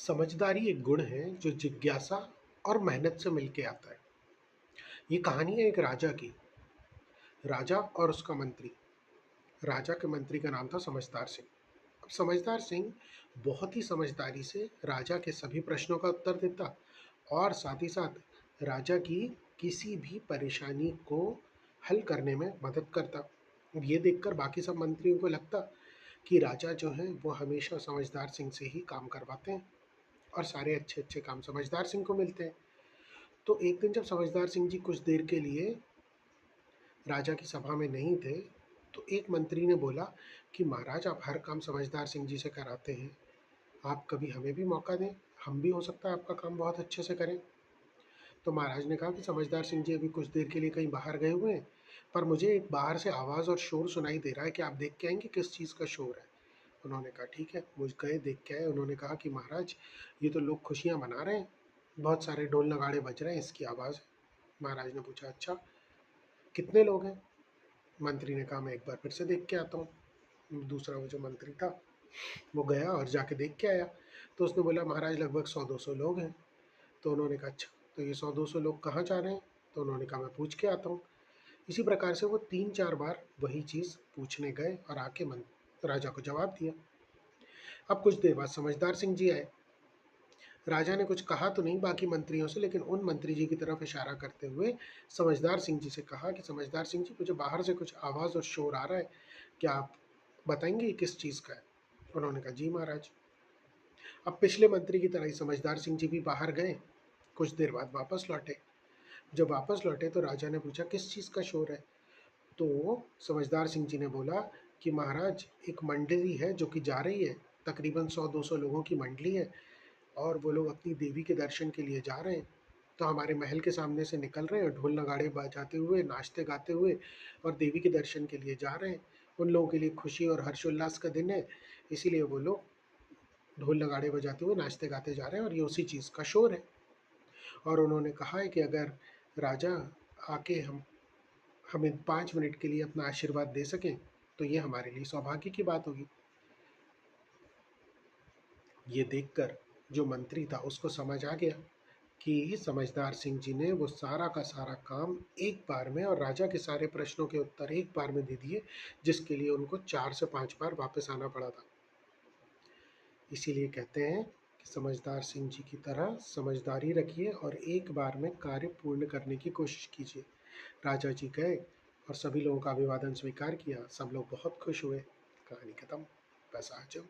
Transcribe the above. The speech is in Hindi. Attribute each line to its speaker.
Speaker 1: समझदारी एक गुण है जो जिज्ञासा और मेहनत से मिलके आता है। ये कहानी है एक राजा की। राजा और उसका मंत्री। राजा के मंत्री का नाम था समझदार सिंह। अब समझदार सिंह बहुत ही समझदारी से राजा के सभी प्रश्नों का उत्तर देता और साथ ही साथ राजा की किसी भी परेशानी को हल करने में मदद करता। अब ये देखकर बाकी सब मंत्रियों को लगता कि राजा जो है वो हमेशा समझदार सिंह से ही काम करवाते हैं और सारे अच्छे अच्छे काम समझदार सिंह को मिलते हैं। तो एक दिन जब समझदार सिंह जी कुछ देर के लिए राजा की सभा में नहीं थे, तो एक मंत्री ने बोला कि महाराज, आप हर काम समझदार सिंह जी से कराते हैं, आप कभी हमें भी मौका दें, हम भी हो सकता है आपका काम बहुत अच्छे से करें। तो महाराज ने कहा कि समझदार सिंह जी अभी कुछ देर के लिए कहीं बाहर गए हुए हैं, पर मुझे एक बाहर से आवाज़ और शोर सुनाई दे रहा है कि आप देख के आएंगे किस चीज़ का शोर है। उन्होंने कहा ठीक है, मुझ गए देख के आए। उन्होंने कहा कि महाराज, ये तो लोग खुशियाँ मना रहे हैं, बहुत सारे ढोल नगाड़े बज रहे हैं, इसकी आवाज़ है। महाराज ने पूछा अच्छा, कितने लोग हैं? मंत्री ने कहा मैं एक बार फिर से देख के आता हूँ। दूसरा वो जो मंत्री था वो गया और जाके देख के आया। तो उसने बोला महाराज लगभग 100-200 लोग हैं। तो उन्होंने कहा अच्छा, तो ये 100-200 लोग कहाँ जा रहे हैं? तो उन्होंने कहा मैं पूछ के आता हूँ। इसी प्रकार से वो 3-4 बार वही चीज़ पूछने गए और आके राजा को जवाब दिया। अब कुछ देर बाद समझदार सिंह जी आए। राजा ने कुछ कहा तो नहीं बाकी मंत्रियों से, लेकिन उन मंत्री जी की तरफ इशारा करते हुए समझदार सिंह जी से कहा कि समझदार सिंह जी, मुझे बाहर से कुछ आवाज़ और शोर आ रहा है, क्या आप बताएंगे ये किस चीज़ का है? उन्होंने कहा जी महाराज। अब पिछले मंत्री की तरह ही समझदार सिंह जी भी बाहर गए, कुछ देर बाद वापस लौटे। जब वापस लौटे तो राजा ने पूछा किस चीज़ का शोर है? तो समझदार सिंह जी ने बोला कि महाराज, एक मंडली है जो कि जा रही है, तकरीबन 100-200 लोगों की मंडली है और वो लोग अपनी देवी के दर्शन के लिए जा रहे हैं। तो हमारे महल के सामने से निकल रहे हैं ढोल नगाड़े बजाते हुए, नाचते गाते हुए, और देवी के दर्शन के लिए जा रहे हैं। उन लोगों के लिए खुशी और हर्षोल्लास का दिन है, इसीलिए वो लोग ढोल नगाड़े बजाते हुए नाचते गाते जा रहे हैं और ये उसी चीज़ का शोर है। और उन्होंने कहा है कि अगर राजा आके हमें 5 मिनट के लिए अपना आशीर्वाद दे सकें तो ये हमारे लिए सौभाग्य की बात होगी। ये देखकर जो मंत्री था उसको समझ आ गया कि समझदार सिंह जी ने वो सारा का सारा काम एक बार में और राजा के सारे प्रश्नों के उत्तर एक बार में दे दिए, जिसके लिए उनको 4 से 5 बार वापस आना पड़ा था। इसीलिए कहते हैं कि समझदार सिंह जी की तरह समझदारी रखिए और एक बार में कार्य पूर्ण करने की कोशिश कीजिए। राजा जी गए और सभी लोगों का अभिवादन स्वीकार किया। सब लोग बहुत खुश हुए। कहानी खत्म। पैसा हजम।